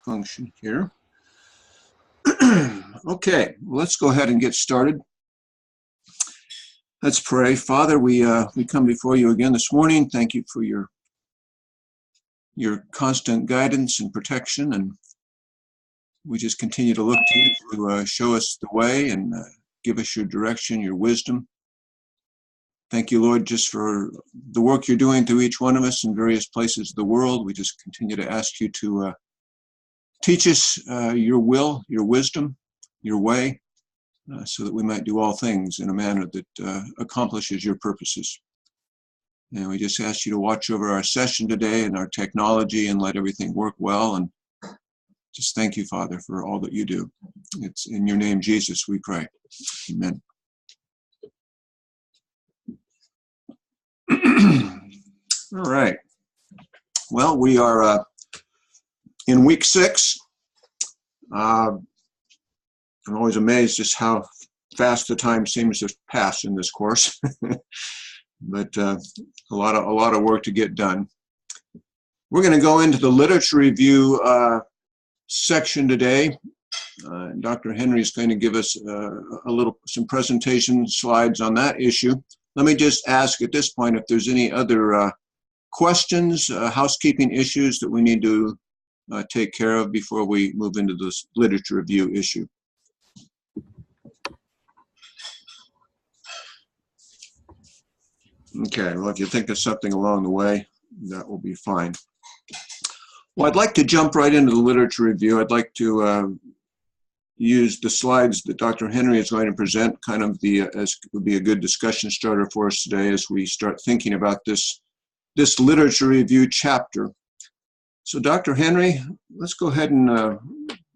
function here. Okay, let's go ahead and get started. Let's pray. Father, we come before you again this morning. Thank you for your constant guidance and protection, and we just continue to look to you to show us the way and give us your direction, your wisdom. Thank you, Lord, just for the work you're doing through each one of us in various places of the world. We just continue to ask you to teach us your will, your wisdom, your way, so that we might do all things in a manner that accomplishes your purposes. And we just ask you to watch over our session today and our technology and let everything work well. And just thank you, Father, for all that you do. It's in your name, Jesus, we pray. Amen. All right. Well, we are in week 6. I'm always amazed just how fast the time seems to pass in this course, but a lot of work to get done. We're going to go into the literature review section today. Dr. Henry is going to give us some presentation slides on that issue. Let me just ask at this point if there's any other questions, housekeeping issues that we need to take care of before we move into this literature review issue. Okay, well, if you think of something along the way, that will be fine. Well, I'd like to jump right into the literature review. I'd like to use the slides that Dr. Henry is going to present, kind of as would be a good discussion starter for us today as we start thinking about this literature review chapter. So Dr. Henry, let's go ahead and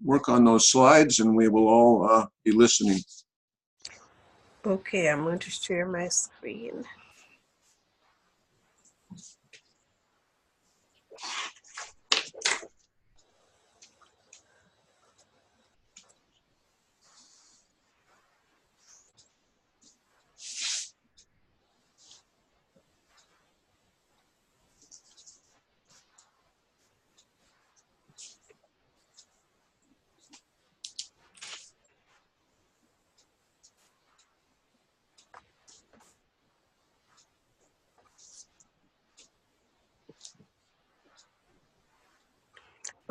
work on those slides, and we will all be listening. Okay, I'm going to share my screen.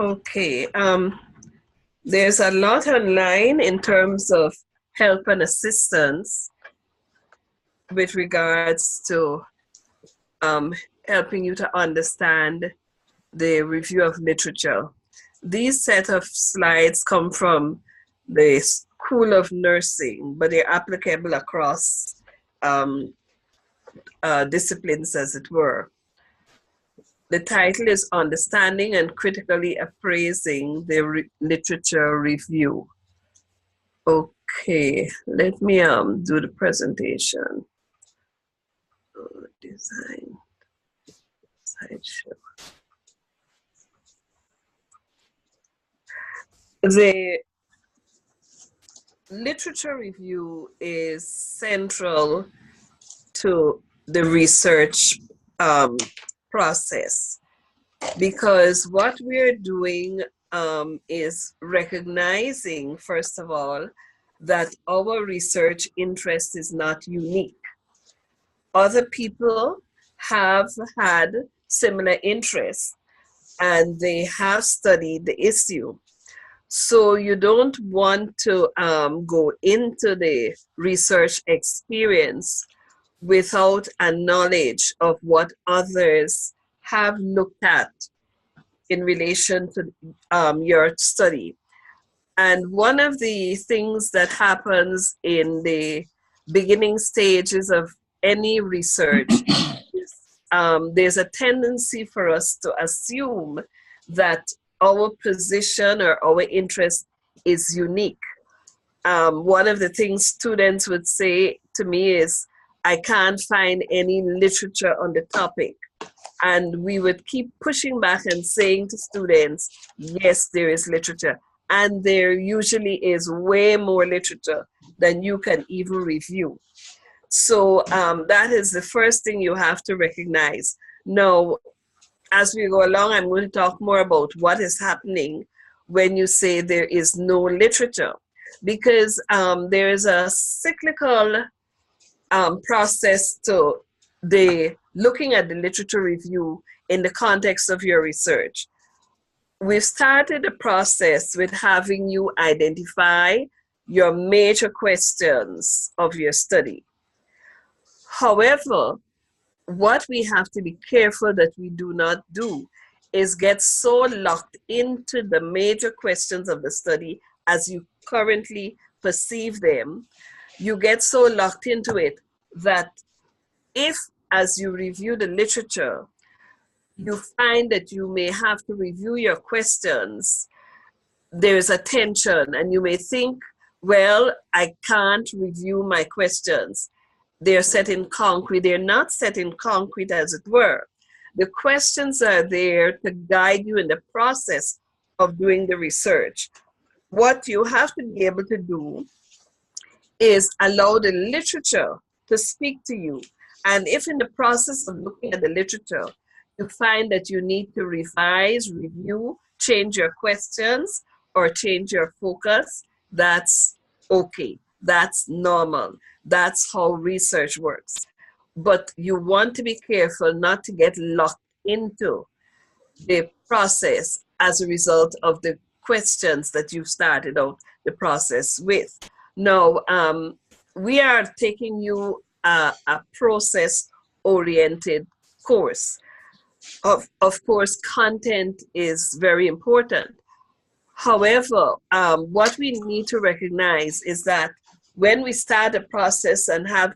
Okay, there's a lot online in terms of help and assistance with regards to helping you to understand the review of literature. These set of slides come from the School of Nursing, but they're applicable across disciplines, as it were. The title is Understanding and Critically Appraising the Literature Review. Okay, let me do the presentation. Design, slideshow. The literature review is central to the research process, because what we're doing is recognizing, first of all, that our research interest is not unique. Other people have had similar interests and they have studied the issue. So you don't want to go into the research experience without a knowledge of what others have looked at in relation to your study. And one of the things that happens in the beginning stages of any research is there's a tendency for us to assume that our position or our interest is unique. One of the things students would say to me is, I can't find any literature on the topic. And we would keep pushing back and saying to students, yes, there is literature. And there usually is way more literature than you can even review. So that is the first thing you have to recognize. Now, as we go along, I'm going to talk more about what is happening when you say there is no literature, because there is a cyclical process to the looking at the literature review in the context of your research. We've started the process with having you identify your major questions of your study. However, what we have to be careful that we do not do is get so locked into the major questions of the study as you currently perceive them. You get so locked into it that if, as you review the literature, you find that you may have to review your questions, there's a tension, and you may think, well, I can't review my questions. They're set in concrete. They're not set in concrete, as it were. The questions are there to guide you in the process of doing the research. What you have to be able to do is allow the literature to speak to you. And if in the process of looking at the literature, you find that you need to revise, review, change your questions, or change your focus, that's okay. That's normal. That's how research works. But you want to be careful not to get locked into the process as a result of the questions that you started out the process with. Now, we are taking you a process-oriented course. Of course, content is very important. However, what we need to recognize is that when we start a process and have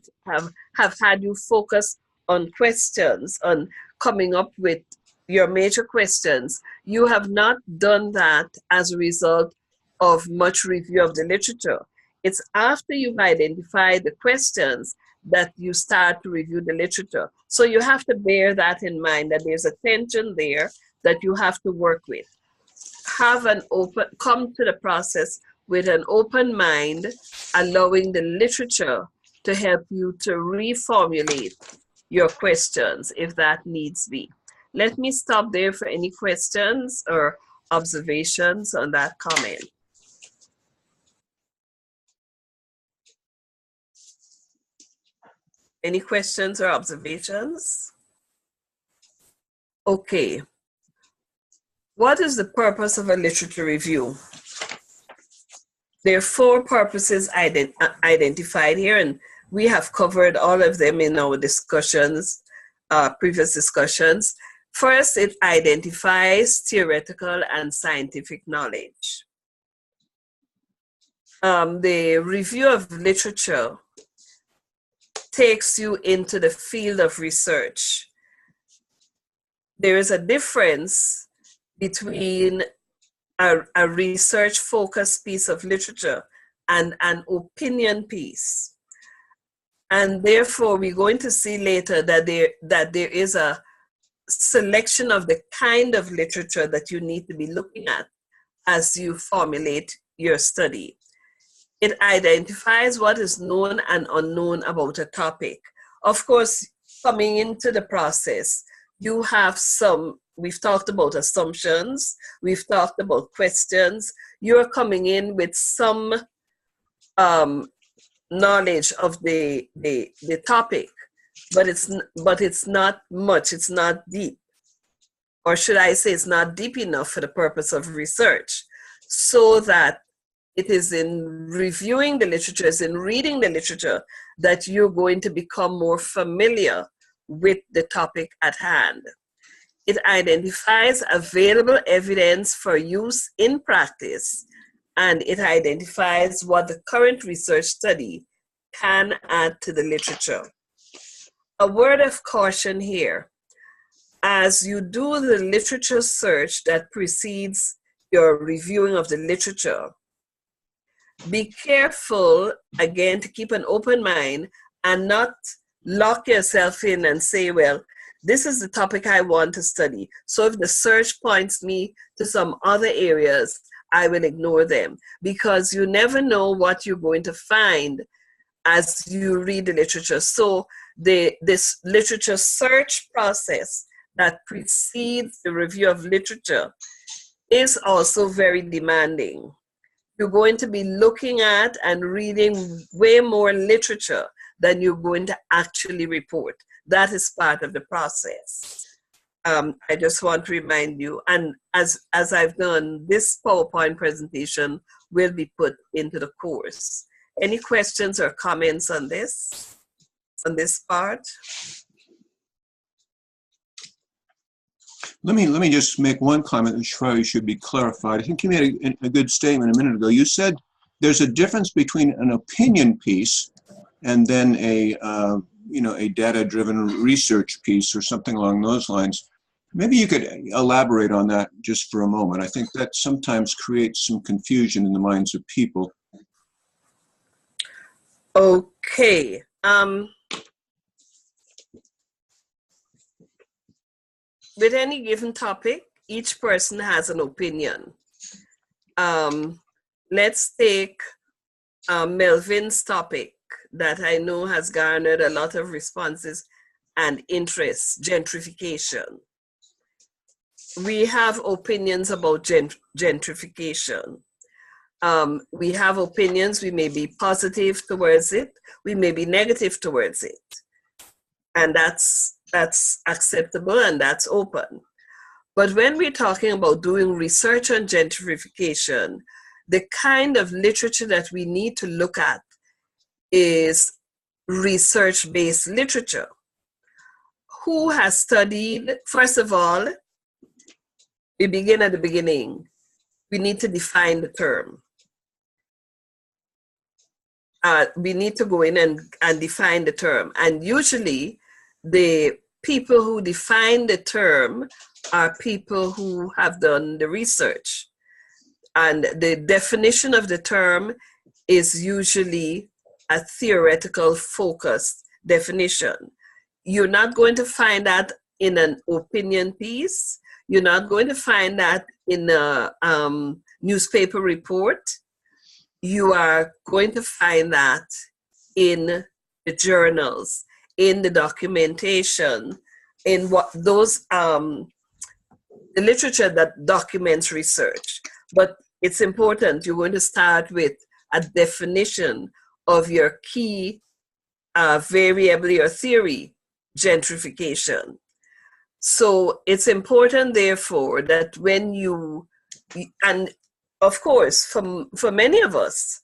had you focus on questions, on coming up with your major questions, you have not done that as a result of much review of the literature. It's after you've identified the questions that you start to review the literature. So you have to bear that in mind, that there's a tension there that you have to work with. Come to the process with an open mind, allowing the literature to help you to reformulate your questions if that needs be. Let me stop there for any questions or observations on that comment. Any questions or observations? Okay. What is the purpose of a literature review? There are 4 purposes identified here, and we have covered all of them in our discussions, previous discussions. First, it identifies theoretical and scientific knowledge. The review of literature takes you into the field of research. There is a difference between a research-focused piece of literature and an opinion piece. And therefore, we're going to see later that there is a selection of the kind of literature that you need to be looking at as you formulate your study. It identifies what is known and unknown about a topic. Of course, coming into the process, you have we've talked about assumptions, we've talked about questions. You're coming in with some knowledge of the topic, but it's not much, it's not deep. Or should I say it's not deep enough for the purpose of research, so that it is in reviewing the literature, it's in reading the literature that you're going to become more familiar with the topic at hand. It identifies available evidence for use in practice, and it identifies what the current research study can add to the literature. A word of caution here. As you do the literature search that precedes your reviewing of the literature, be careful, again, to keep an open mind and not lock yourself in and say, well, this is the topic I want to study. So if the search points me to some other areas, I will ignore them, because you never know what you're going to find as you read the literature. So this literature search process that precedes the review of literature is also very demanding. You're going to be looking at and reading way more literature than you're going to actually report. That is part of the process. I just want to remind you, and as I've done, this PowerPoint presentation will be put into the course. Any questions or comments on this part? Let me just make one comment which probably should be clarified. I think you made a good statement a minute ago. You said there's a difference between an opinion piece and then a data-driven research piece or something along those lines. Maybe you could elaborate on that just for a moment. I think that sometimes creates some confusion in the minds of people. Okay. With any given topic, each person has an opinion. Let's take Melvin's topic that I know has garnered a lot of responses and interest, gentrification. We have opinions about gentrification. We have opinions, we may be positive towards it, we may be negative towards it. And that's acceptable and that's open. But when we're talking about doing research on gentrification, the kind of literature that we need to look at is research-based literature. Who has studied, first of all, we begin at the beginning. We need to define the term. We need to go in and define the term. And usually the people who define the term are people who have done the research. And the definition of the term is usually a theoretical focused definition. You're not going to find that in an opinion piece. You're not going to find that in a newspaper report. You are going to find that in the journals, in the documentation, in what those the literature that documents research. But it's important, you're going to start with a definition of your key variable or theory, gentrification. So it's important, therefore, that when you, and of course, for many of us,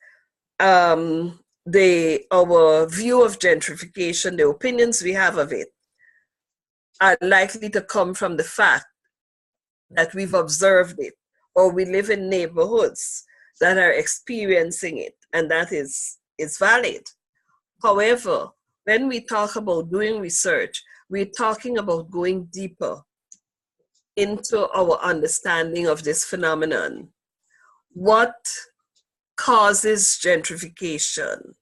our view of gentrification, the opinions we have of it, are likely to come from the fact that we've observed it, or we live in neighborhoods that are experiencing it, and that is valid. However, when we talk about doing research, we're talking about going deeper into our understanding of this phenomenon. What causes gentrification?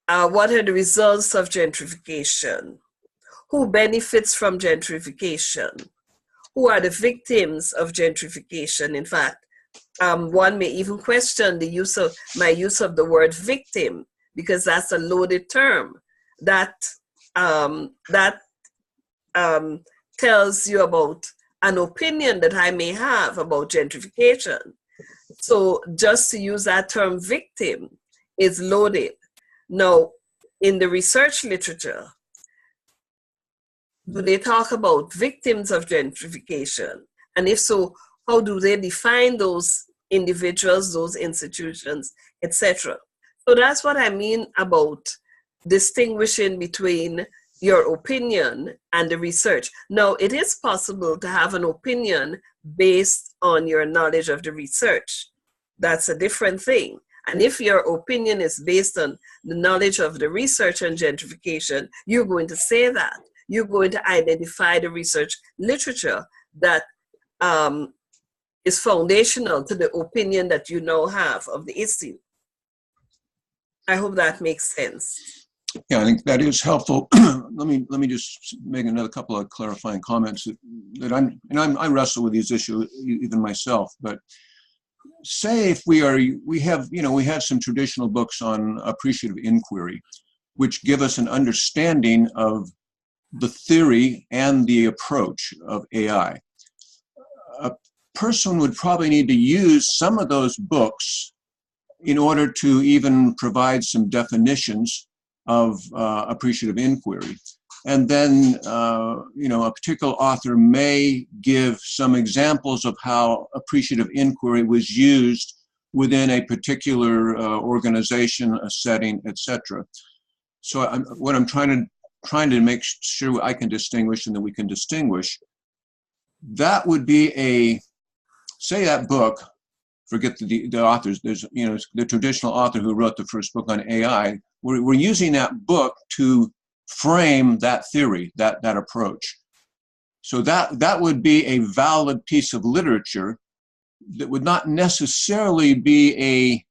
What are the results of gentrification? Who benefits from gentrification? Who are the victims of gentrification? In fact, one may even question my use of the word victim, because that's a loaded term. That tells you about an opinion that I may have about gentrification. So just to use that term victim is loaded. Now, in the research literature, do they talk about victims of gentrification? And if so, how do they define those individuals, those institutions, etc.? So that's what I mean about distinguishing between your opinion and the research. Now, it is possible to have an opinion based on your knowledge of the research. That's a different thing. And if your opinion is based on the knowledge of the research on gentrification, you're going to say that. You're going to identify the research literature that is foundational to the opinion that you now have of the issue. I hope that makes sense. Yeah, I think that is helpful. Let me just make another couple of clarifying comments that I wrestle with these issues even myself. But say if we have some traditional books on appreciative inquiry, which give us an understanding of the theory and the approach of AI. person would probably need to use some of those books in order to even provide some definitions of appreciative inquiry. And then, a particular author may give some examples of how appreciative inquiry was used within a particular organization, a setting, etc. So what I'm trying to make sure I can distinguish and that we can distinguish, that would be say that book, forget the authors, there's, the traditional author who wrote the first book on AI, we're using that book to frame that theory, that approach. So that would be a valid piece of literature that would not necessarily be a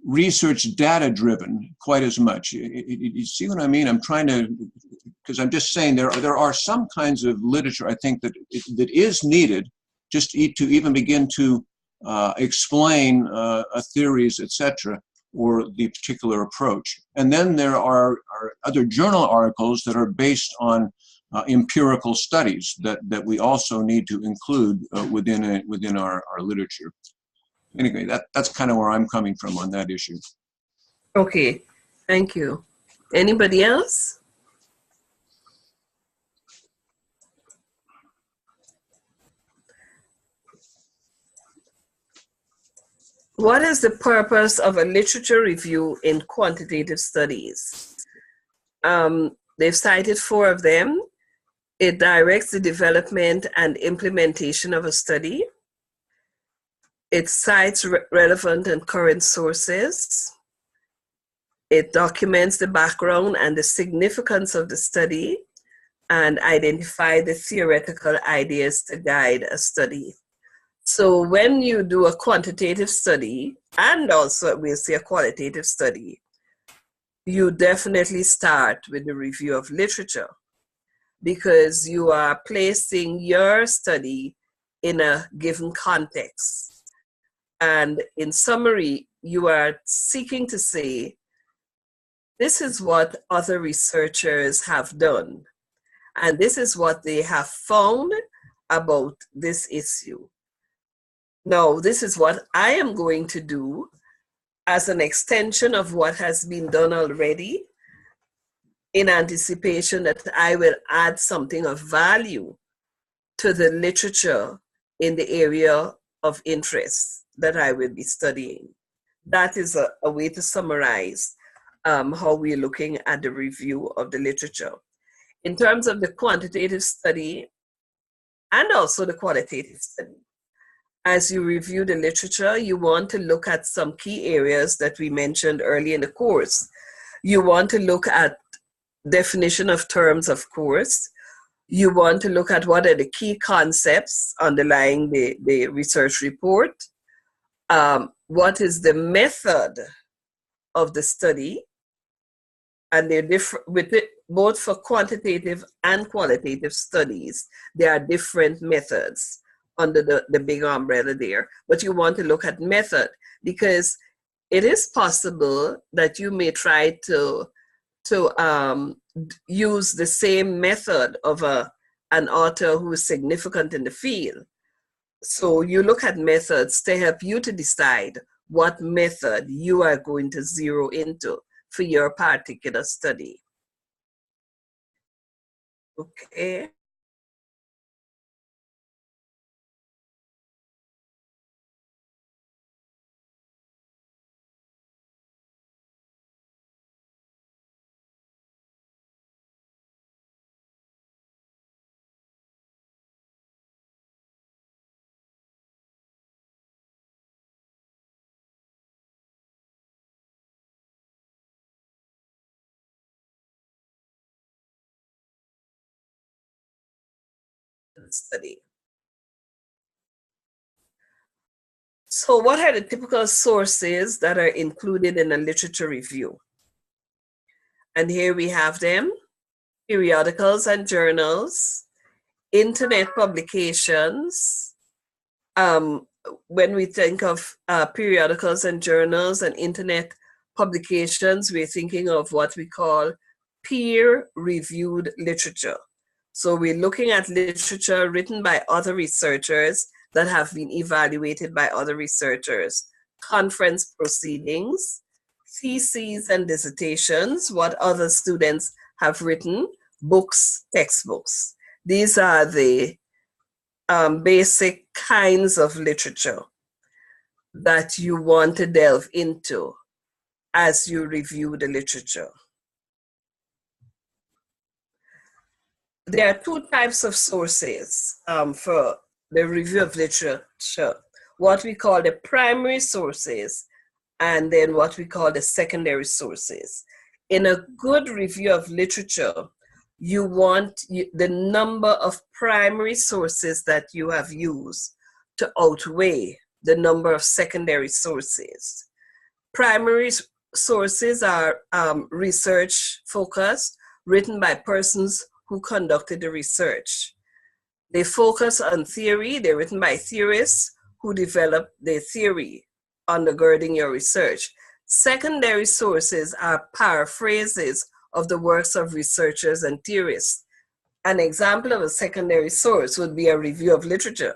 research data driven quite as much. You see what I mean? I'm trying to, because I'm just saying there are some kinds of literature I think that is needed just to even begin to explain theories, etc., or the particular approach. And then there are other journal articles that are based on empirical studies that we also need to include within our literature. Anyway, that's kind of where I'm coming from on that issue. Okay, thank you. Anybody else? What is the purpose of a literature review in quantitative studies? They've cited 4 of them. It directs the development and implementation of a study. It cites relevant and current sources. It documents the background and the significance of the study and identify the theoretical ideas to guide a study. So when you do a quantitative study, and also we'll say a qualitative study, you definitely start with the review of literature because you are placing your study in a given context. And in summary, you are seeking to say, this is what other researchers have done, and this is what they have found about this issue. Now, this is what I am going to do as an extension of what has been done already in anticipation that I will add something of value to the literature in the area of interest that I will be studying. That is a way to summarize how we're looking at the review of the literature. In terms of the quantitative study and also the qualitative study, as you review the literature, you want to look at some key areas that we mentioned early in the course. You want to look at definition of terms, of course. You want to look at what are the key concepts underlying the research report. What is the method of the study? And they're different with it, both for quantitative and qualitative studies. There are different methods under the big umbrella there, but you want to look at method because it is possible that you may try to use the same method of an author who is significant in the field. So you look at methods to help you to decide what method you are going to zero into for your particular study. Okay. Study. So what are the typical sources that are included in a literature review? And here we have them: periodicals and journals, internet publications. When we think of periodicals and journals and internet publications, we're thinking of what we call peer-reviewed literature. So we're looking at literature written by other researchers that have been evaluated by other researchers, conference proceedings, theses and dissertations, what other students have written, books, textbooks. These are the basic kinds of literature that you want to delve into as you review the literature. There are two types of sources for the review of literature, what we call the primary sources and then what we call the secondary sources. In a good review of literature, you want the number of primary sources that you have used to outweigh the number of secondary sources. Primary sources are research focused, written by persons who conducted the research. They focus on theory, they're written by theorists who developed the theory undergirding your research. Secondary sources are paraphrases of the works of researchers and theorists. An example of a secondary source would be a review of literature.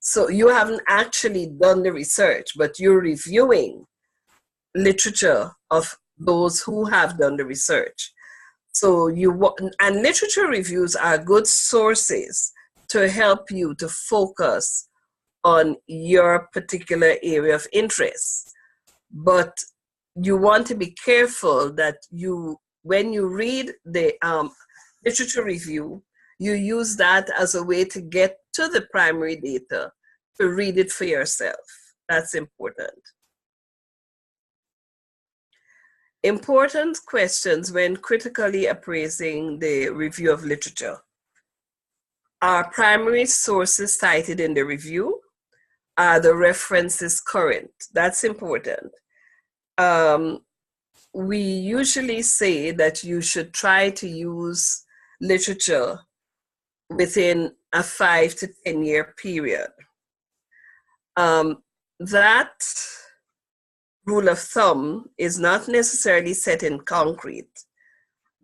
So you haven't actually done the research, but you're reviewing literature of those who have done the research. So and literature reviews are good sources to help you to focus on your particular area of interest. But you want to be careful that when you read the literature review, you use that as a way to get to the primary data, to read it for yourself. That's important. Important questions when critically appraising the review of literature. Are primary sources cited in the review? Are the references current? That's important. We usually say that you should try to use literature within a 5 to 10 year period. That rule of thumb is not necessarily set in concrete,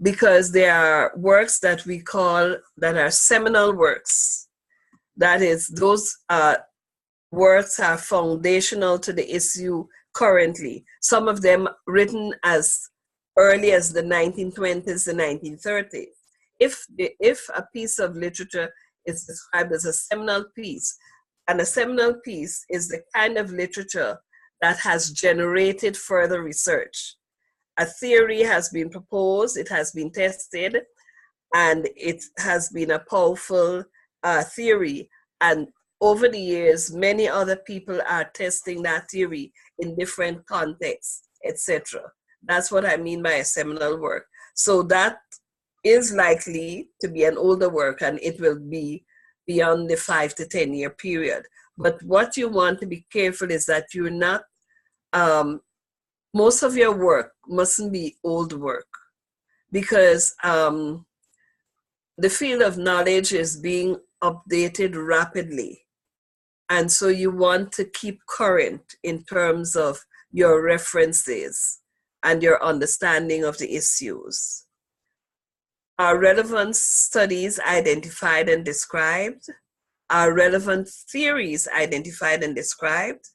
because there are works that we call that are seminal works. That is, those works are foundational to the issue currently. Some of them written as early as the 1920s, the 1930s. If a piece of literature is described as a seminal piece, and a seminal piece is the kind of literature that has generated further research. A theory has been proposed, it has been tested, and it has been a powerful theory. And over the years, many other people are testing that theory in different contexts, etc. That's what I mean by a seminal work. So that is likely to be an older work, and it will be beyond the 5 to 10 year period. But what you want to be careful is that you're not, most of your work mustn't be old work, because the field of knowledge is being updated rapidly. And so you want to keep current in terms of your references and your understanding of the issues. Are relevant studies identified and described? Are relevant theories identified and described?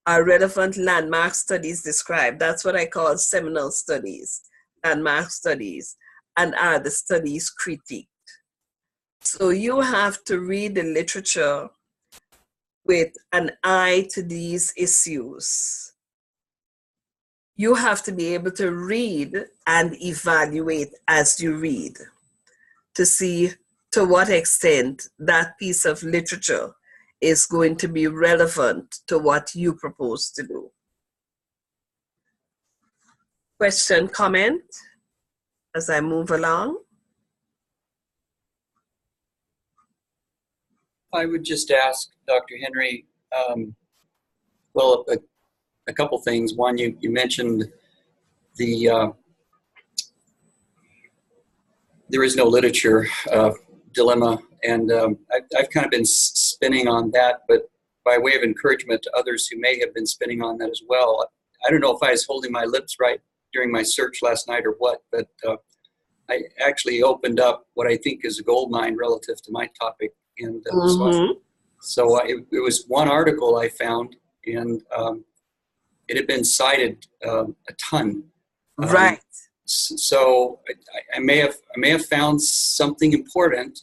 Are relevant landmark studies described? That's what I call seminal studies, landmark studies. And are the studies critiqued? So you have to read the literature with an eye to these issues. You have to be able to read and evaluate as you read to see to what extent that piece of literature is going to be relevant to what you propose to do. Question, comment as I move along? I would just ask Dr. Henry, well, a couple things. One, you mentioned the there is no literature dilemma, and I've kind of been spinning on that, but by way of encouragement to others who may have been spinning on that as well. I don't know if I was holding my lips right during my search last night or what, but I actually opened up what I think is a gold mine relative to my topic. And so So it was one article I found, and it had been cited a ton. Right. So I may have found something important,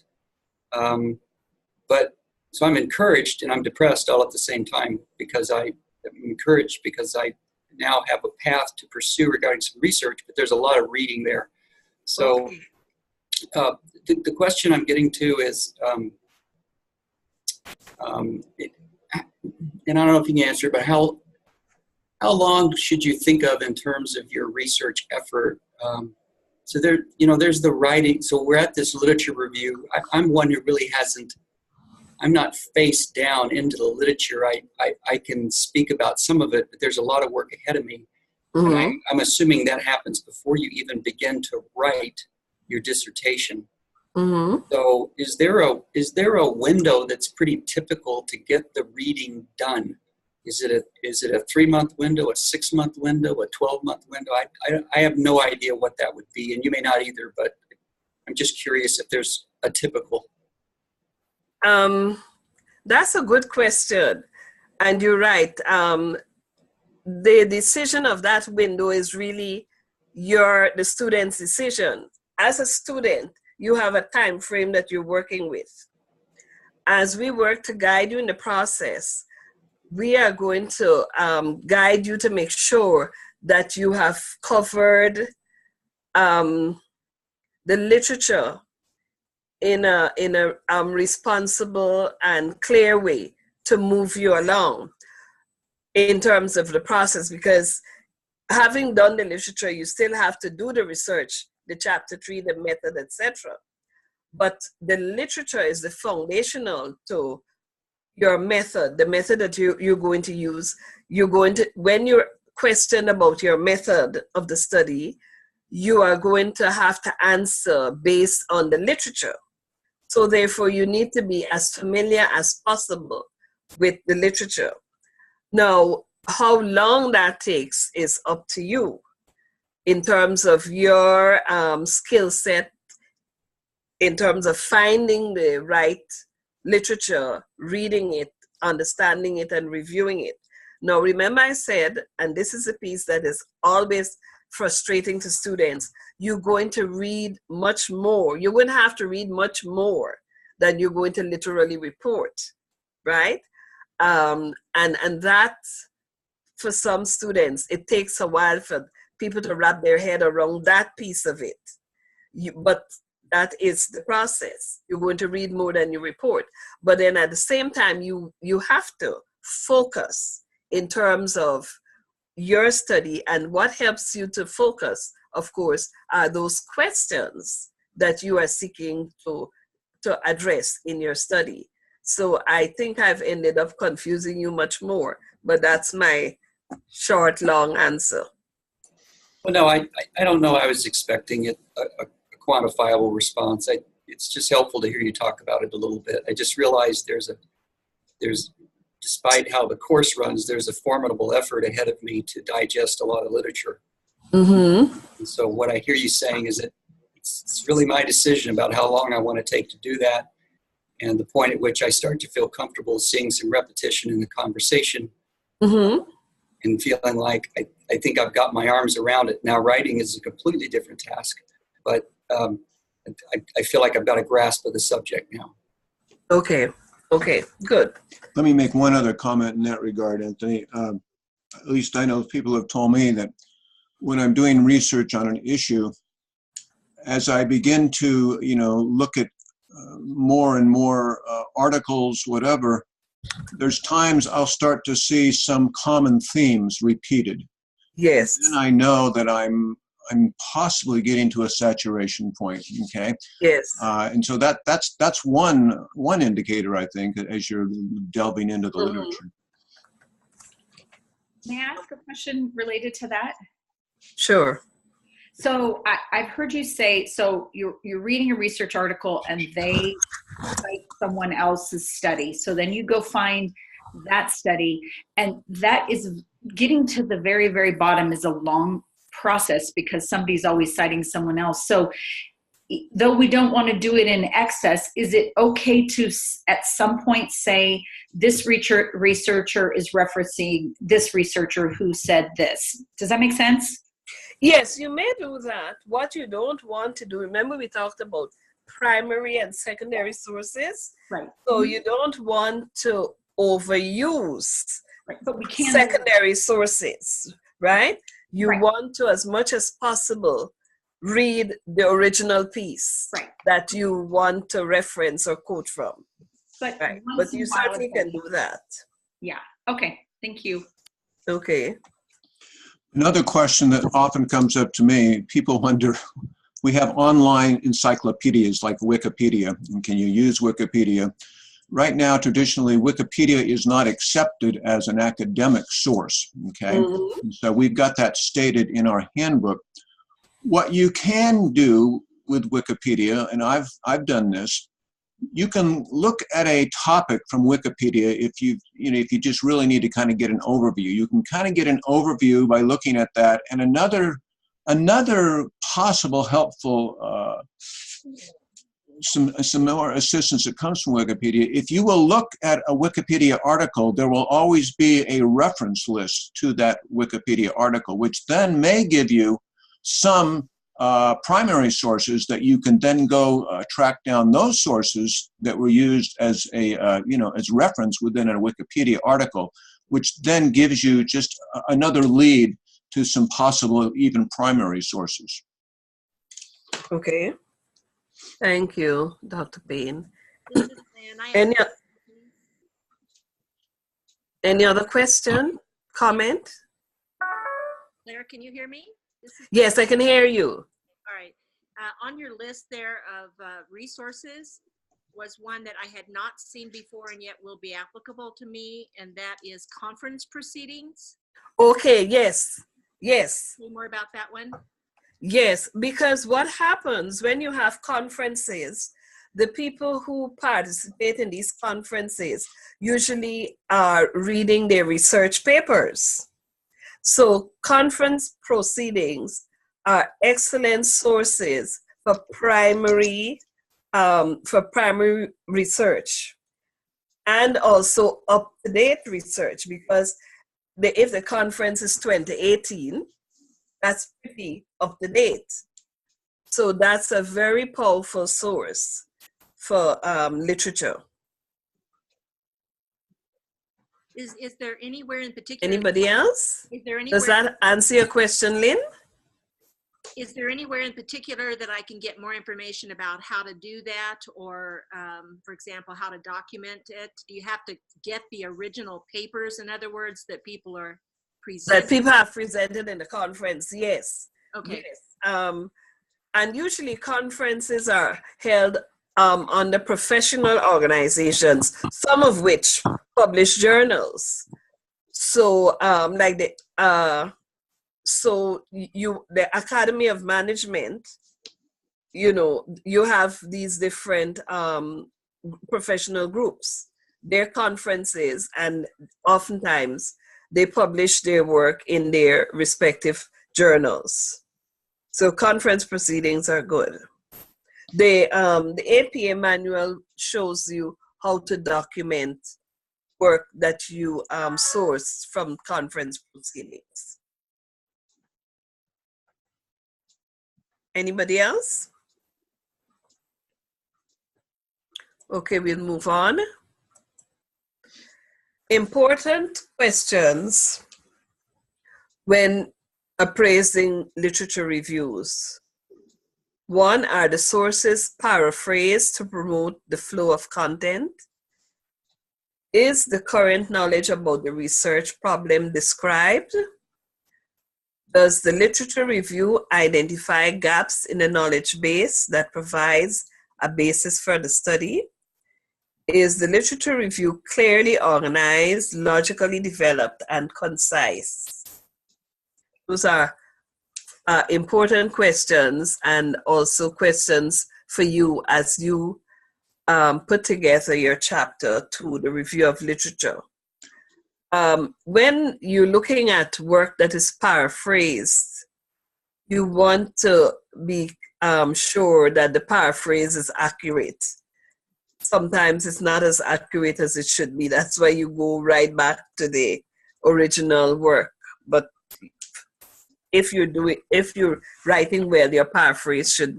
but so I'm encouraged and I'm depressed all at the same time, because I'm encouraged because I now have a path to pursue regarding some research, but there's a lot of reading there. So the question I'm getting to is, and I don't know if you can answer, but how long should you think of in terms of your research effort? So there, there's the writing. So we're at this literature review. I'm one who really I'm not face down into the literature. I can speak about some of it, but there's a lot of work ahead of me. Mm-hmm. And I'm assuming that happens before you even begin to write your dissertation. Mm-hmm. So is there a window that's pretty typical to get the reading done? Is it a 3-month window, a 6-month window, a 12-month window? I have no idea what that would be, and you may not either, but I'm just curious if there's a typical. That's a good question. And you're right. The decision of that window is really the student's decision. As a student, you have a time frame that you're working with. As we work to guide you in the process, we are going to guide you to make sure that you have covered the literature in a responsible and clear way to move you along in terms of the process, because having done the literature, you still have to do the research, the chapter 3, the method, etc. But the literature is the foundational to your method, the method that you're going to use. When you're questioned about your method of the study, you are going to have to answer based on the literature. So therefore, you need to be as familiar as possible with the literature. Now, how long that takes is up to you in terms of your skill set, in terms of finding the right literature, reading it, understanding it, and reviewing it. Now, remember I said, and this is a piece that is always frustrating to students, you're going to read much more. You're going to have to read much more than you're going to literally report, right? And that, for some students, it takes a while for people to wrap their head around that piece of it. But that is the process. You're going to read more than you report. But then at the same time, you have to focus in terms of your study, and what helps you to focus, of course, are those questions that you are seeking to address in your study. So I think I've ended up confusing you much more, but that's my short, long answer. Well, no, I don't know. I was expecting a quantifiable response. It's just helpful to hear you talk about it a little bit. I just realized there's despite how the course runs, there's a formidable effort ahead of me to digest a lot of literature. Mm-hmm. And so what I hear you saying is that it's really my decision about how long I want to take to do that, and the point at which I start to feel comfortable seeing some repetition in the conversation, Mm-hmm. and feeling like I think I've got my arms around it. Now, writing is a completely different task, but I feel like I've got a grasp of the subject now. Okay, good. Let me make one other comment in that regard, Anthony. At least I know people have told me that when I'm doing research on an issue, as I begin to, look at more and more articles, whatever, there's times I'll start to see some common themes repeated. Yes. And I know that I'm possibly getting to a saturation point. Okay. Yes. And so that's one indicator, I think, as you're delving into the literature. May I ask a question related to that? Sure. So I've heard you say, so you're reading a research article and they cite someone else's study. So then you go find that study, and that is getting to the very, very bottom is a long process because somebody's always citing someone else. So though we don't want to do it in excess, is it okay to at some point say this researcher is referencing this researcher who said this? Does that make sense? Yes, you may do that. What you don't want to do, remember we talked about primary and secondary sources? Right. So you don't want to overuse but we can secondary sources, right? You Right. want to, as much as possible, read the original piece Right. that you want to reference or quote from. But, Right. once But in you a while certainly it's can okay. do that. Yeah. Okay. Thank you. Okay. Another question that often comes up to me, people wonder, we have online encyclopedias like Wikipedia, and can you use Wikipedia? Right now, traditionally, Wikipedia is not accepted as an academic source, okay? Mhm. And so we've got that stated in our handbook. What you can do with Wikipedia, and I've done this, you can look at a topic from Wikipedia if if you just really need to kind of get an overview. You can kind of get an overview by looking at that. And another possible helpful some more assistance that comes from Wikipedia. If you will look at a Wikipedia article, there will always be a reference list to that Wikipedia article, which then may give you some primary sources that you can then go track down those sources that were used as as reference within a Wikipedia article, which then gives you just another lead to some possible even primary sources. Okay. Thank you, Dr. Payne. This is Lynn. I have Any, any other question, comment? Claire, can you hear me? This is Yes, I can hear you. all right. On your list there of resources was one that I had not seen before and yet will be applicable to me, and that is conference proceedings. Okay, yes, yes. Say more about that one. Yes, because what happens when you have conferences, the people who participate in these conferences usually are reading their research papers. So conference proceedings are excellent sources for primary research and also up-to-date research, because if the conference is 2018, that's pretty up to date. So that's a very powerful source for literature. Is there anywhere in particular? Anybody else? Is there anywhere? Does that answer your question, Lynn? Is there anywhere in particular that I can get more information about how to do that, or, for example, how to document it? Do you have to get the original papers, in other words, that people are presenting? That people have presented in the conference, yes. Okay. Yes. And usually conferences are held under professional organizations, some of which publish journals. So the Academy of Management, you have these different professional groups, their conferences, and oftentimes they publish their work in their respective journals. So conference proceedings are good. The APA manual shows you how to document work that you source from conference proceedings. Anybody else? Okay, we'll move on. Important questions when appraising literature reviews. One, are the sources paraphrased to promote the flow of content? Is the current knowledge about the research problem described? Does the literature review identify gaps in the knowledge base that provides a basis for the study? Is the literature review clearly organized, logically developed, and concise? Those are important questions, and also questions for you as you put together your chapter 2, the review of literature. When you're looking at work that is paraphrased, you want to be sure that the paraphrase is accurate. Sometimes it's not as accurate as it should be. That's why you go right back to the original work. But if you're writing well, your paraphrase should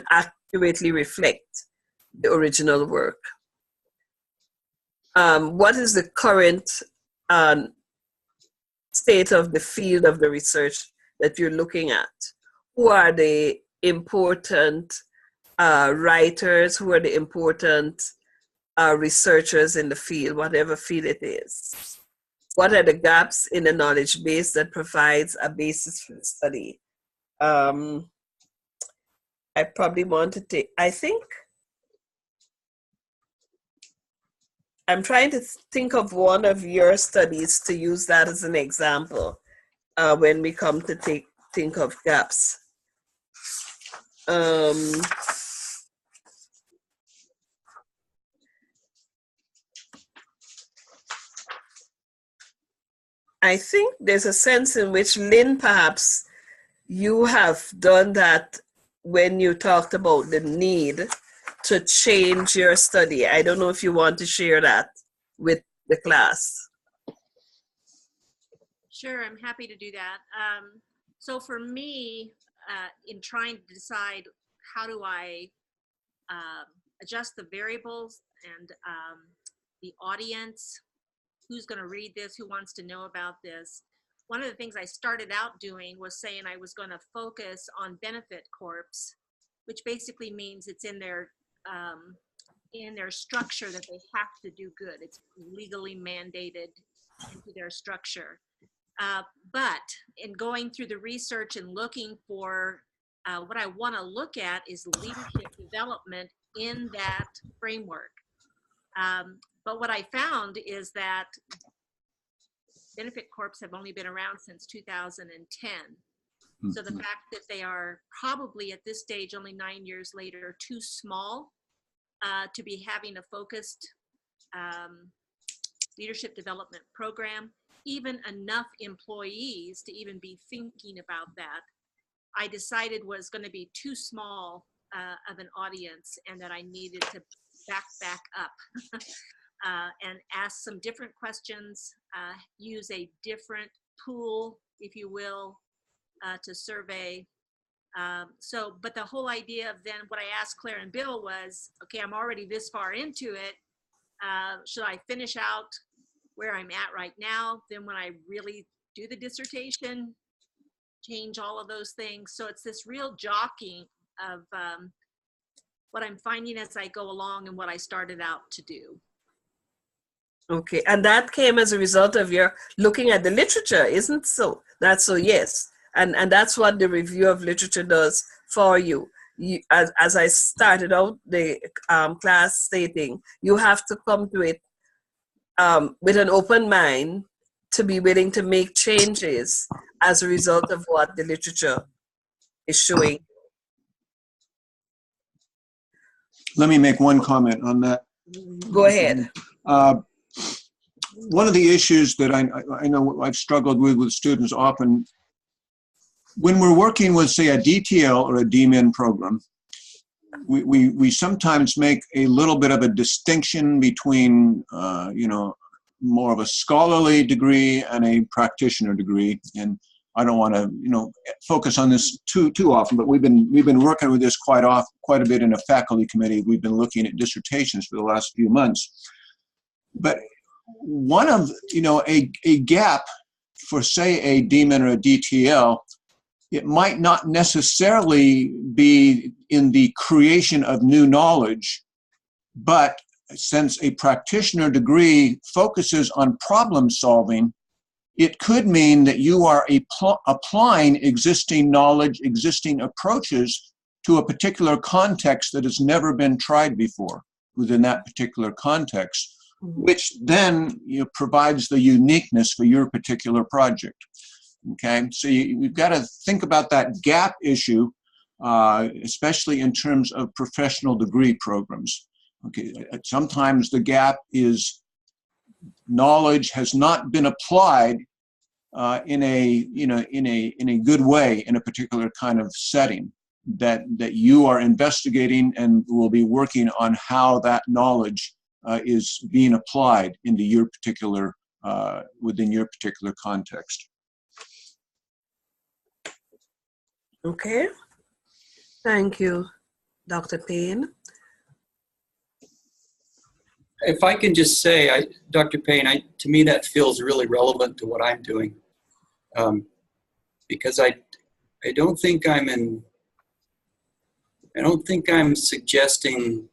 accurately reflect the original work. What is the current state of the field of the research that you're looking at? Who are the important writers? Who are the important researchers in the field, whatever field it is? What are the gaps in the knowledge base that provides a basis for the study? I probably want to take, I'm trying to think of one of your studies to use that as an example when we come to think of gaps. I think there's a sense in which, Lynn, perhaps you have done that when you talked about the need to change your study. I don't know if you want to share that with the class. Sure, I'm happy to do that. So for me, in trying to decide how do I adjust the variables and the audience, who's going to read this, who wants to know about this, one of the things I started out doing was saying I was going to focus on benefit corps, which basically means it's in their structure that they have to do good. It's legally mandated into their structure. But in going through the research and looking for what I want to look at is leadership development in that framework. But what I found is that benefit corps have only been around since 2010. So the fact that they are probably at this stage, only 9 years later, too small to be having a focused leadership development program, even enough employees to even be thinking about that, I decided was going to be too small of an audience, and that I needed to back up and ask some different questions, use a different pool, if you will, to survey. But the whole idea of then what I asked Claire and Bill was, okay, I'm already this far into it. Should I finish out where I'm at right now? Then when I really do the dissertation, change all of those things. So it's this real jockeying of what I'm finding as I go along and what I started out to do. Okay, and that came as a result of your looking at the literature, isn't so? That's so, yes. And that's what the review of literature does for you. As I started out the class stating, you have to come to it with an open mind to be willing to make changes as a result of what the literature is showing. Let me make one comment on that. Go ahead. One of the issues that I know I've struggled with students often, when we're working with, say, a DTL or a DMin program, we sometimes make a little bit of a distinction between, more of a scholarly degree and a practitioner degree. And I don't want to, focus on this too often, but we've been working with this quite a bit in a faculty committee. We've been looking at dissertations for the last few months. But one of, a gap for, say, a DMin or a DTL, it might not necessarily be in the creation of new knowledge, but since a practitioner degree focuses on problem solving, it could mean that you are applying existing knowledge, existing approaches to a particular context that has never been tried before within that particular context, which then provides the uniqueness for your particular project. Okay, so we've got to think about that gap issue, especially in terms of professional degree programs. Okay, sometimes the gap is knowledge has not been applied in a good way in a particular kind of setting. that you are investigating and will be working on how that knowledge is being applied into your particular, within your particular context. Okay. Thank you, Dr. Payne. If I can just say, Dr. Payne, to me that feels really relevant to what I'm doing, because I don't think I'm suggesting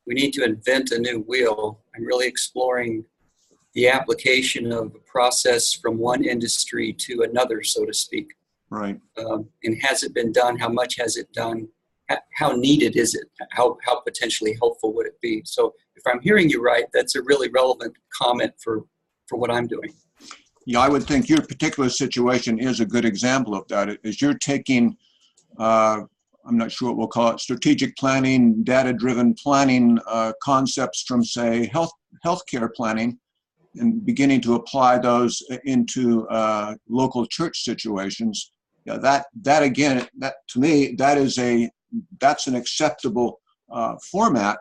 we need to invent a new wheel. I'm really exploring the application of a process from one industry to another, so to speak. Right. And has it been done? How much has it done? How needed is it? How potentially helpful would it be? So if I'm hearing you right, that's a really relevant comment for what I'm doing. Yeah, I would think your particular situation is a good example of that. As you're taking, I'm not sure what we'll call it, strategic planning, data-driven planning concepts from, say, healthcare planning, and beginning to apply those into local church situations. Yeah, that again, that to me, that's an acceptable format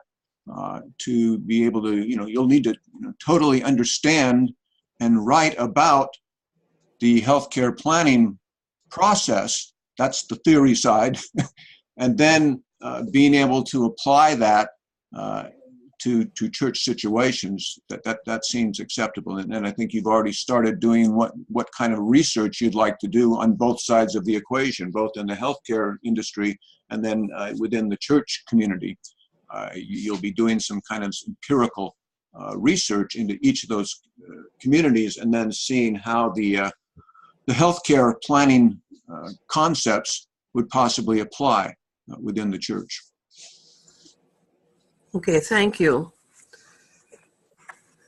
to be able to, you'll need to totally understand and write about the healthcare planning process. That's the theory side. And then being able to apply that to church situations, that seems acceptable. And I think you've already started doing what kind of research you'd like to do on both sides of the equation, both in the healthcare industry and then within the church community. You'll be doing some kind of empirical research into each of those communities, and then seeing how the healthcare planning concepts would possibly apply within the church. Okay, thank you.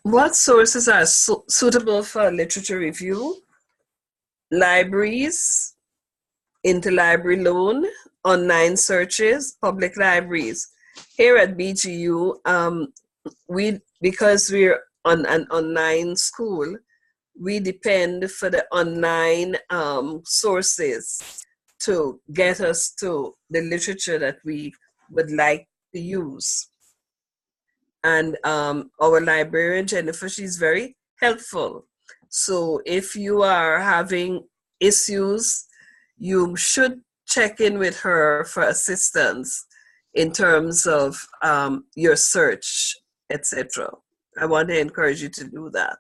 What sources are suitable for literature review? Libraries, interlibrary loan, online searches, public libraries. Here at BGU, because we're on an online school, we depend for the online sources to get us to the literature that we would like to use. And our librarian, Jennifer, she's very helpful. So if you are having issues, you should check in with her for assistance in terms of your search, etc. I want to encourage you to do that.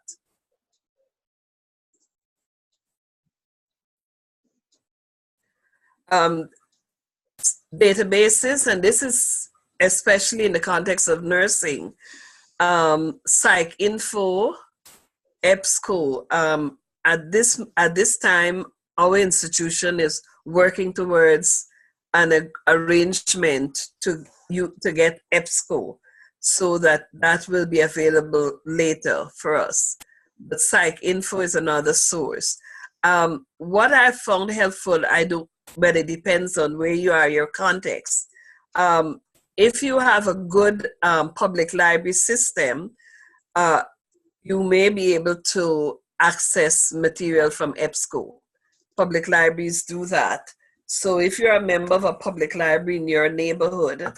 Databases, and this is especially in the context of nursing, PsycInfo, EBSCO. At this time, our institution is working towards an arrangement to get EBSCO, so that will be available later for us. But PsycInfo is another source. What I found helpful, but it depends on where you are, your context. If you have a good public library system, you may be able to access material from EBSCO. Public libraries do that. So if you're a member of a public library in your neighborhood,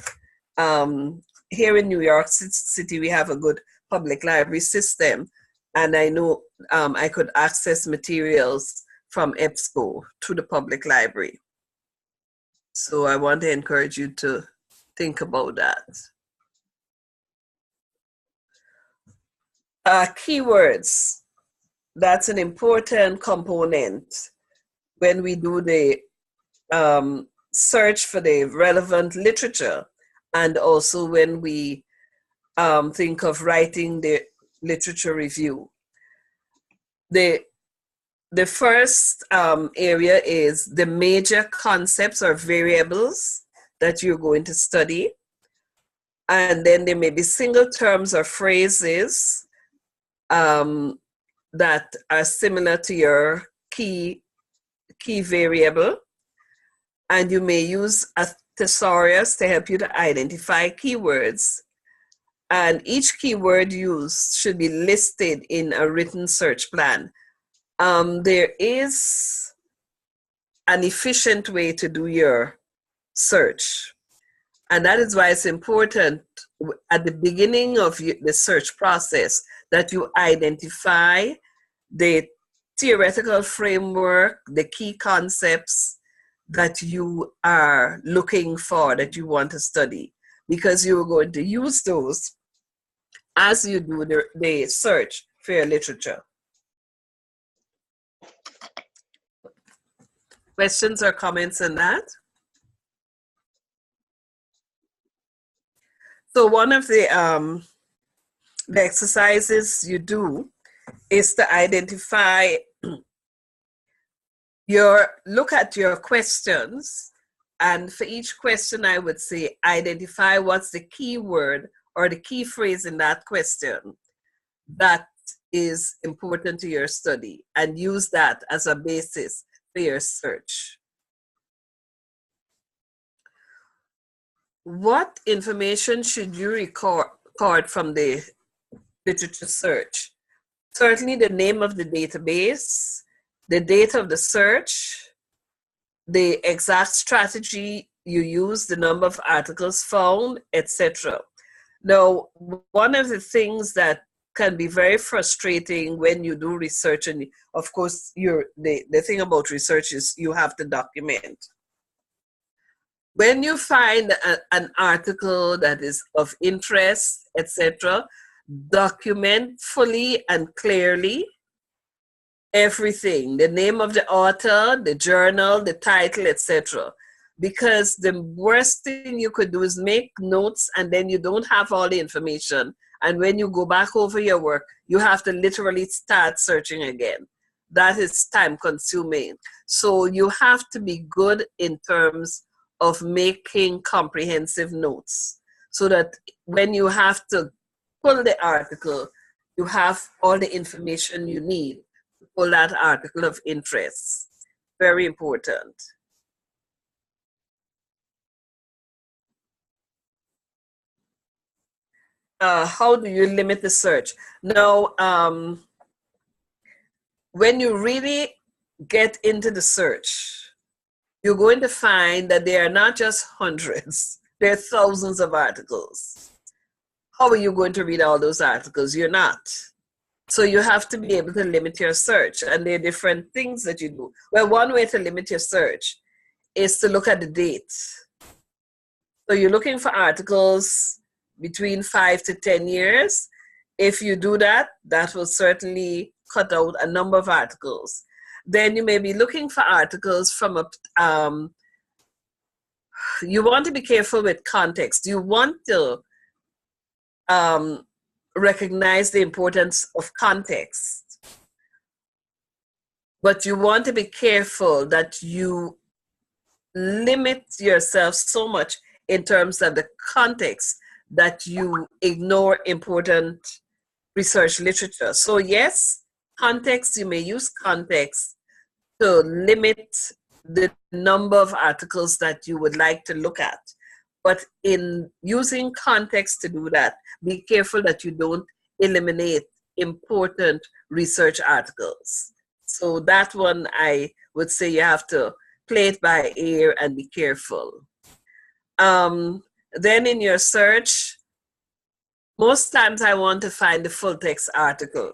here in New York City, we have a good public library system. And I know I could access materials from EBSCO to the public library. So I want to encourage you to think about that. Keywords, that's an important component when we do the search for the relevant literature, and also when we think of writing the literature review. The first area is the major concepts or variables that you're going to study. And then there may be single terms or phrases that are similar to your key variable. And you may use a thesaurus to help you to identify keywords. And each keyword used should be listed in a written search plan. There is an efficient way to do your search. And that is why it's important at the beginning of the search process that you identify the theoretical framework, the key concepts that you are looking for, that you want to study, because you're going to use those as you do the search for your literature. Questions or comments on that? So one of the exercises you do is to identify look at your questions, and for each question I would say identify what's the key word or the key phrase in that question that is important to your study, and use that as a basis for your search. What information should you record from the literature search? Certainly the name of the database, the date of the search, the exact strategy you use, the number of articles found, etc. Now, one of the things that can be very frustrating when you do research, and of course the thing about research is you have to document. When you find an article that is of interest, etc., document fully and clearly everything, the name of the author, the journal, the title, etc. Because the worst thing you could do is make notes and then you don't have all the information. And when you go back over your work, you have to literally start searching again. That is time consuming. So you have to be good in terms of making comprehensive notes so that when you have to pull the article, you have all the information you need to pull that article of interest. Very important. How do you limit the search? Now, when you really get into the search, you're going to find that there are not just hundreds, there are thousands of articles. How are you going to read all those articles? You're not. So you have to be able to limit your search, and there are different things that you do. Well, one way to limit your search is to look at the date. So you're looking for articles between 5 to 10 years. If you do that, that will certainly cut out a number of articles. Then you may be looking for articles from you want to be careful with context. You want to recognize the importance of context, but you want to be careful that you limit yourself so much in terms of the context that you ignore important research literature. So yes, context, you may use context to limit the number of articles that you would like to look at. But in using context to do that, be careful that you don't eliminate important research articles. So that one, I would say you have to play it by ear and be careful. Then in your search, most times I want to find the full text article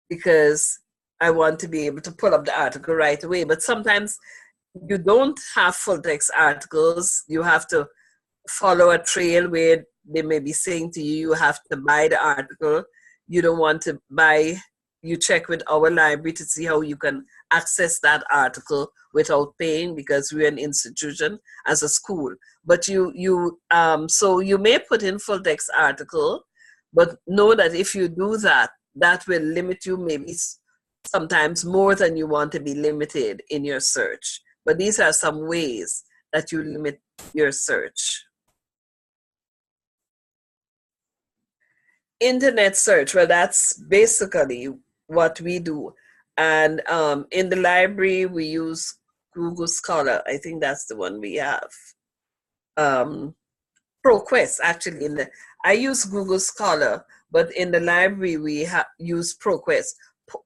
because I want to be able to pull up the article right away. But sometimes you don't have full text articles. You have to follow a trail where they may be saying to you, you have to buy the article. You don't want to buy, you check with our library to see how you can access that article without paying, because we're an institution as a school. But so you may put in full text article, but know that if you do that, that will limit you maybe sometimes more than you want to be limited in your search. But these are some ways that you limit your search. Internet search, well, that's basically what we do. And in the library, we use Google Scholar. I think that's the one we have. ProQuest, actually. I use Google Scholar, but in the library, we use ProQuest.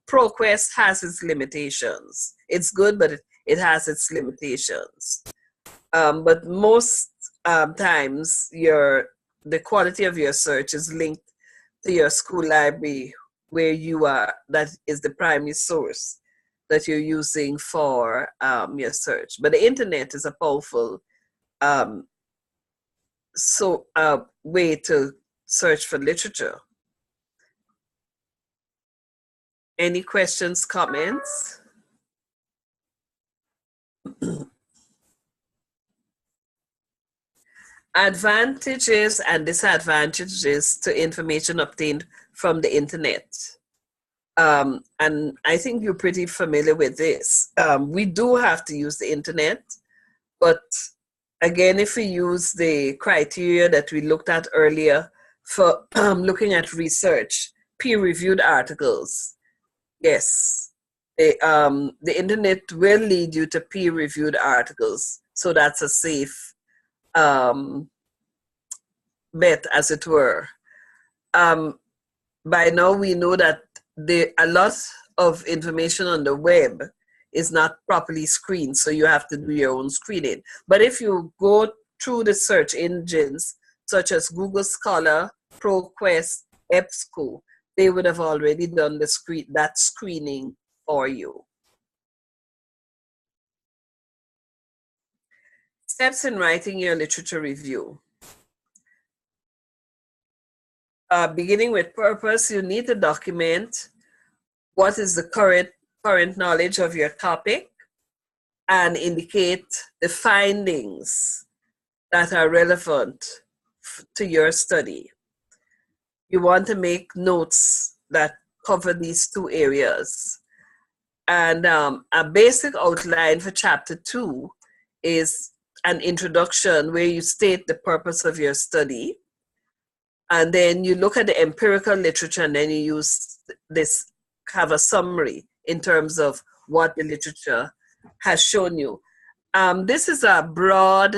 ProQuest has its limitations. It's good, but it has its limitations. But most times the quality of your search is linked to your school library where you are, that is the primary source that you're using for your search. But the internet is a powerful way to search for literature. Any questions, comments? Advantages and disadvantages to information obtained from the internet. And I think you're pretty familiar with this. We do have to use the internet, but again, if we use the criteria that we looked at earlier for looking at research, peer-reviewed articles, yes, the internet will lead you to peer-reviewed articles. So that's a safe bet, as it were. By now, we know that a lot of information on the web is not properly screened, so you have to do your own screening. But if you go through the search engines, such as Google Scholar, ProQuest, EBSCO, they would have already done that screening for you. Steps in writing your literature review. Beginning with purpose, you need to document what is the current knowledge of your topic and indicate the findings that are relevant to your study. You want to make notes that cover these two areas. And a basic outline for chapter 2 is an introduction where you state the purpose of your study. And then you look at the empirical literature, and then you use this, have a summary in terms of what the literature has shown you. This is a broad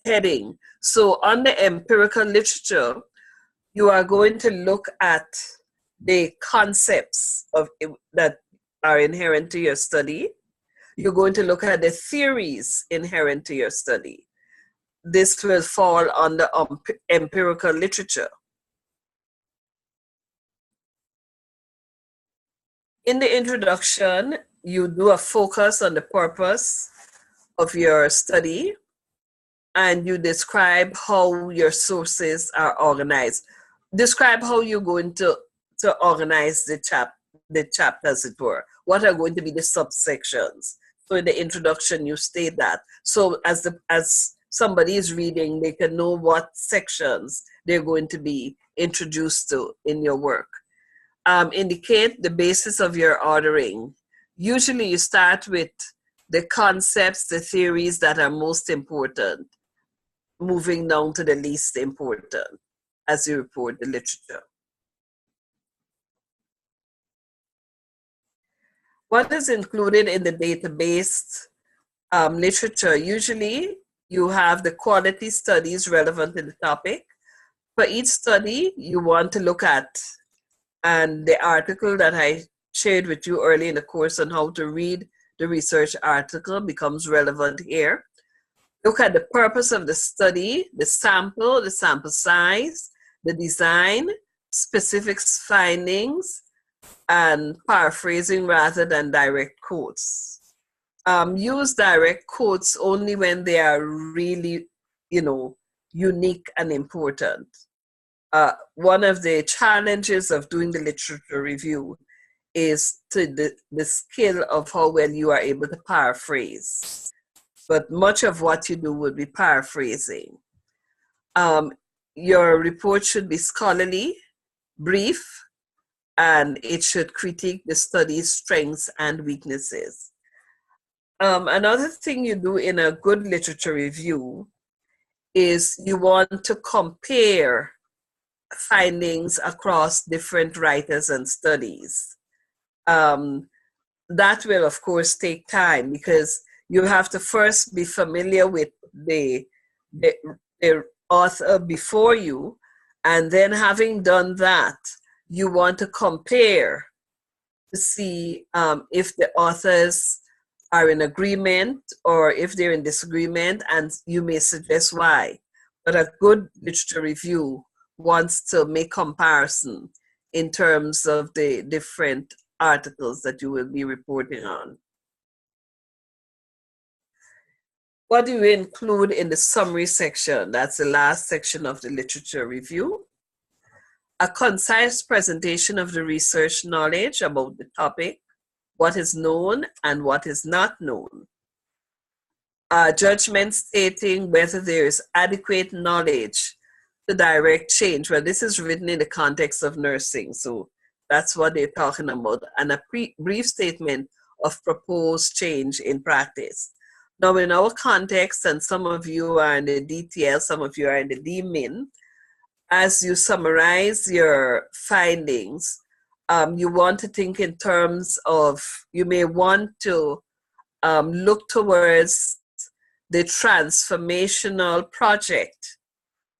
heading. So on the empirical literature, you are going to look at the concepts that are inherent to your study. You're going to look at the theories inherent to your study. This will fall under empirical literature. In the introduction, you do a focus on the purpose of your study, and you describe how your sources are organized. Describe how you're going to organize the chapter, as it were. What are going to be the subsections? So in the introduction, you state that. So as somebody is reading, they can know what sections they're going to be introduced to in your work. Indicate the basis of your ordering. Usually you start with the concepts, the theories that are most important, moving down to the least important as you report the literature. What is included in the database literature? Usually you have the quality studies relevant to the topic. For each study, you want to look at, and the article that I shared with you early in the course on how to read the research article becomes relevant here. Look at the purpose of the study, the sample size, the design, specific findings, and paraphrasing rather than direct quotes. Use direct quotes only when they are really, unique and important. One of the challenges of doing the literature review is the skill of how well you are able to paraphrase. But much of what you do will be paraphrasing. Your report should be scholarly, brief, and it should critique the study's strengths and weaknesses. Another thing you do in a good literature review is you want to compare findings across different writers and studies. That will, of course, take time because you have to first be familiar with the author before you, and then having done that, you want to compare to see if the author's are in agreement or if they're in disagreement, and you may suggest why. But a good literature review wants to make comparison in terms of the different articles that you will be reporting on. What do you include in the summary section? That's the last section of the literature review. A concise presentation of the research knowledge about the topic, what is known and what is not known. A judgment stating whether there is adequate knowledge to direct change. Well, this is written in the context of nursing, so that's what they're talking about. And a brief statement of proposed change in practice. Now, in our context, and some of you are in the DTL, some of you are in the DMIN, as you summarize your findings, you want to think in terms of, you may want to look towards the transformational project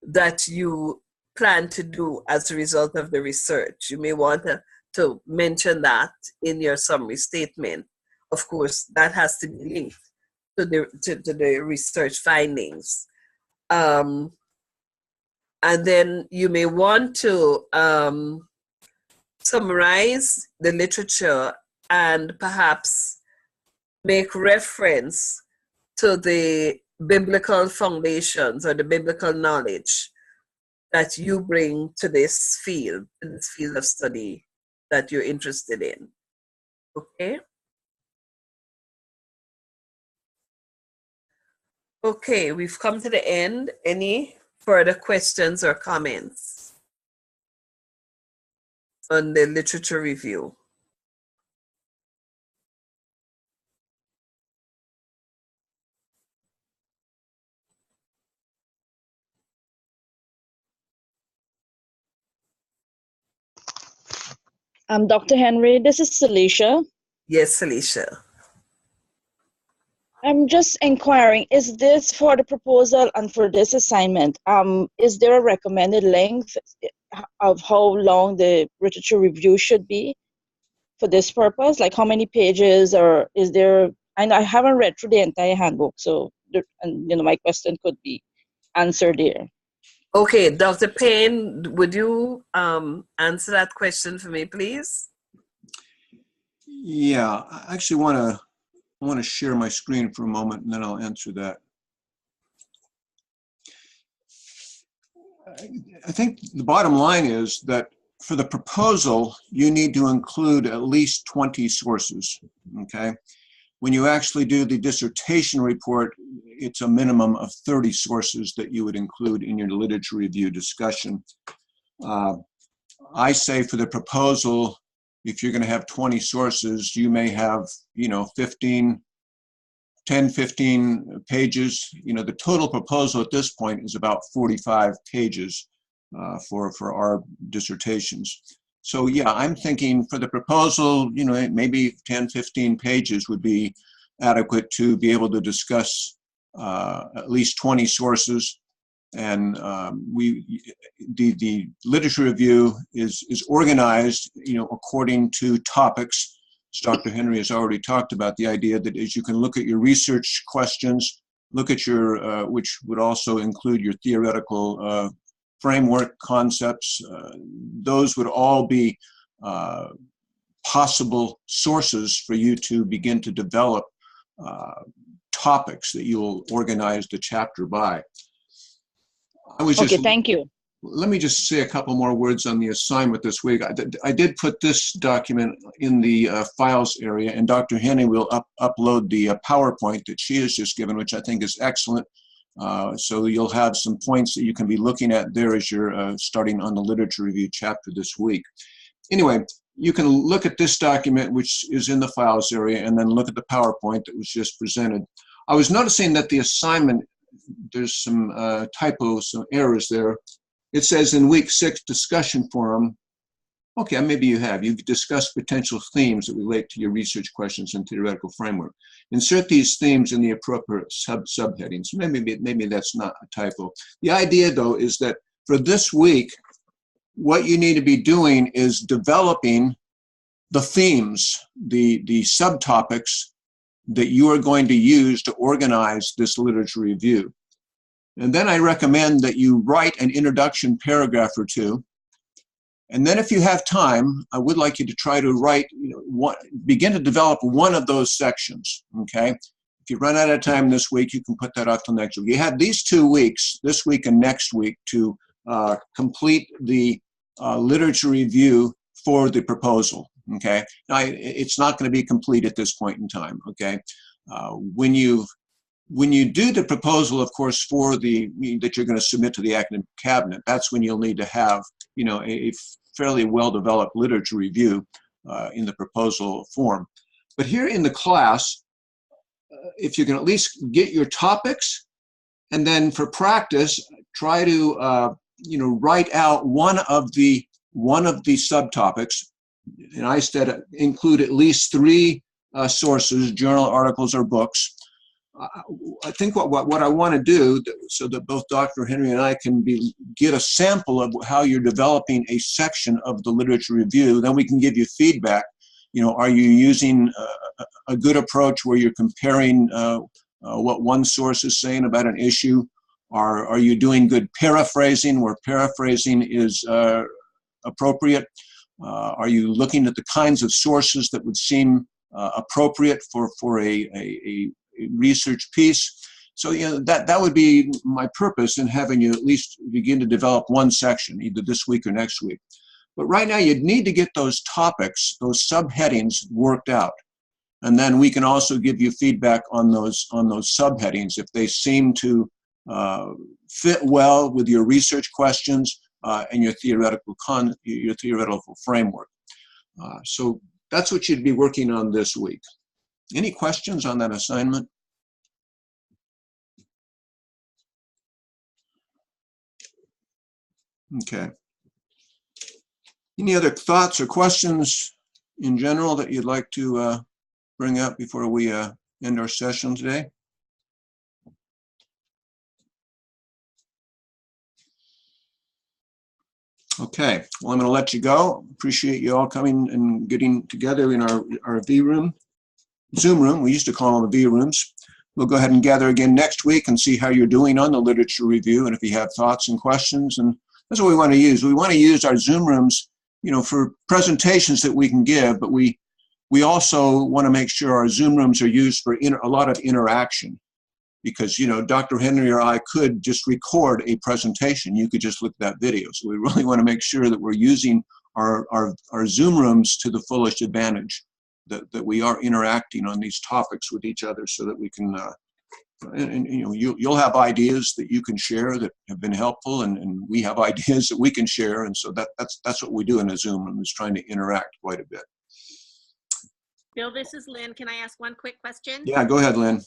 that you plan to do as a result of the research. You may want to mention that in your summary statement. Of course, that has to be linked to the research findings. And then you may want to summarize the literature and perhaps make reference to the biblical foundations or the biblical knowledge that you bring to this field of study that you're interested in. Okay? Okay, we've come to the end. Any further questions or comments on the literature review? Dr. Henry, this is Celicia. Yes, Celicia. I'm just inquiring, is this for the proposal and for this assignment? Is there a recommended length of how long the literature review should be for this purpose? Like how many pages, or is there, I know I haven't read through the entire handbook, so, my question could be answered there. Okay, Dr. Payne, would you answer that question for me, please? Yeah, I actually want to share my screen for a moment, and then I'll answer that. I think the bottom line is that for the proposal, you need to include at least 20 sources, okay? When you actually do the dissertation report, it's a minimum of 30 sources that you would include in your literature review discussion. I say for the proposal, if you're going to have 20 sources, you may have, 10, 15 pages. The total proposal at this point is about 45 pages for our dissertations. So yeah, I'm thinking for the proposal, maybe 10, 15 pages would be adequate to be able to discuss at least 20 sources. And the literature review is organized, according to topics. As Dr. Henry has already talked about, the idea that as you can look at your research questions, look at your, which would also include your theoretical framework concepts, those would all be possible sources for you to begin to develop topics that you will organize the chapter by. Okay, thank you. Let me just say a couple more words on the assignment this week. I did put this document in the files area, and Dr. Henny will upload the PowerPoint that she has just given, which I think is excellent. So you'll have some points that you can be looking at there as you're starting on the literature review chapter this week. Anyway, you can look at this document, which is in the files area, and then look at the PowerPoint that was just presented. I was noticing that the assignment, there's some typos, some errors there. It says in week 6 discussion forum, okay, maybe you've discussed potential themes that relate to your research questions and theoretical framework. Insert these themes in the appropriate subheadings. Maybe that's not a typo. The idea though is that for this week, what you need to be doing is developing the themes, the subtopics that you are going to use to organize this literature review. And then I recommend that you write an introduction paragraph or two. And then if you have time, I would like you to try to write, begin to develop one of those sections, okay? If you run out of time this week, you can put that off till next week. You have these 2 weeks, this week and next week, to complete the literature review for the proposal, okay? Now, it's not going to be complete at this point in time, okay? When you do the proposal, of course, that you're going to submit to the academic cabinet, that's when you'll need to have, a fairly well-developed literature review in the proposal form. But here in the class, if you can at least get your topics, and then for practice, try to write out one of the subtopics. And I said include at least 3 sources, journal articles or books. I think what I want to do, so that both Dr. Henry and I can get a sample of how you're developing a section of the literature review, then we can give you feedback. Are you using a good approach where you're comparing what one source is saying about an issue? Are you doing good paraphrasing, where paraphrasing is appropriate? Are you looking at the kinds of sources that would seem appropriate for a research piece? So that would be my purpose in having you at least begin to develop one section, either this week or next week. But right now you'd need to get those topics, those subheadings worked out. And then we can also give you feedback on those subheadings if they seem to fit well with your research questions and your theoretical framework. So that's what you'd be working on this week. Any questions on that assignment? Okay. Any other thoughts or questions in general that you'd like to bring up before we end our session today? Okay, well, I'm going to let you go. Appreciate you all coming and getting together in our Zoom room. We used to call them the V rooms. We'll go ahead and gather again next week and see how you're doing on the literature review, and if you have thoughts and questions. And that's what we want to use. We want to use our Zoom rooms, for presentations that we can give, but we also want to make sure our Zoom rooms are used for a lot of interaction. Because, Dr. Henry or I could just record a presentation. You could just look at that video. So we really want to make sure that we're using our Zoom rooms to the fullest advantage, that we are interacting on these topics with each other, so that we can, you'll have ideas that you can share that have been helpful, and we have ideas that we can share. And so that's what we do in a Zoom room, is trying to interact quite a bit. Bill, this is Lynn. Can I ask one quick question? Yeah, go ahead, Lynn.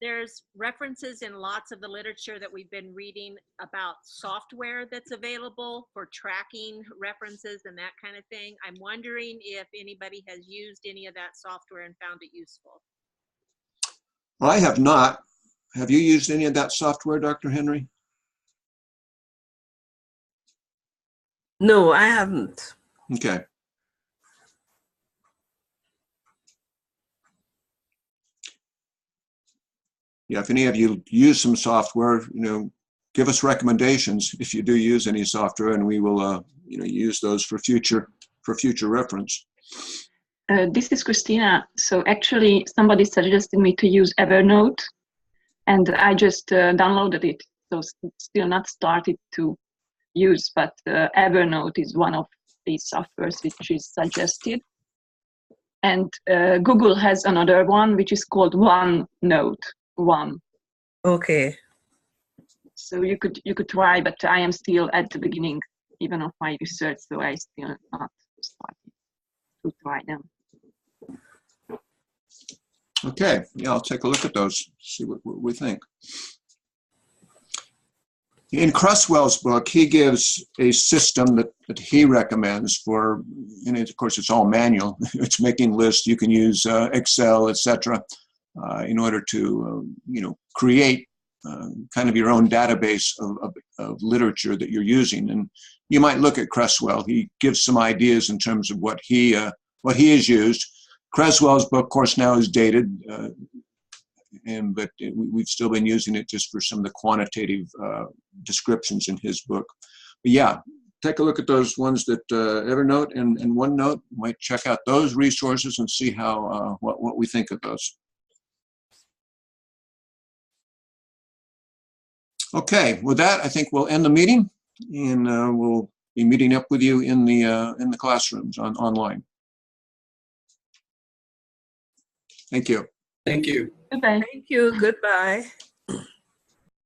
There's references in lots of the literature that we've been reading about software that's available for tracking references and that kind of thing. I'm wondering if anybody has used any of that software and found it useful. Well, I have not. Have you used any of that software, Dr. Henry? No, I haven't. Okay. Yeah, if any of you use some software, give us recommendations if you do use any software, and we will, use those for future reference. This is Christina. So actually, somebody suggested me to use Evernote, and I just downloaded it. So it's still not started to use, but Evernote is one of these softwares which is suggested. And Google has another one which is called OneNote. Okay. So you could try, but I am still at the beginning even of my research, so I still not started to try them. Okay, yeah, I'll take a look at those, see what we think. In Cresswell's book, he gives a system that he recommends for, and of course it's all manual. It's making lists. You can use Excel, etc. In order to, create kind of your own database of literature that you're using. And you might look at Cresswell. He gives some ideas in terms of what he has used. Cresswell's book, of course, now is dated. but we've still been using it just for some of the quantitative descriptions in his book. But yeah, take a look at those ones that Evernote and OneNote. Might check out those resources and see how what we think of those. Okay, with that, I think we'll end the meeting, and we'll be meeting up with you in the classrooms online. Thank you. Thank you. Goodbye. Thank you. Goodbye.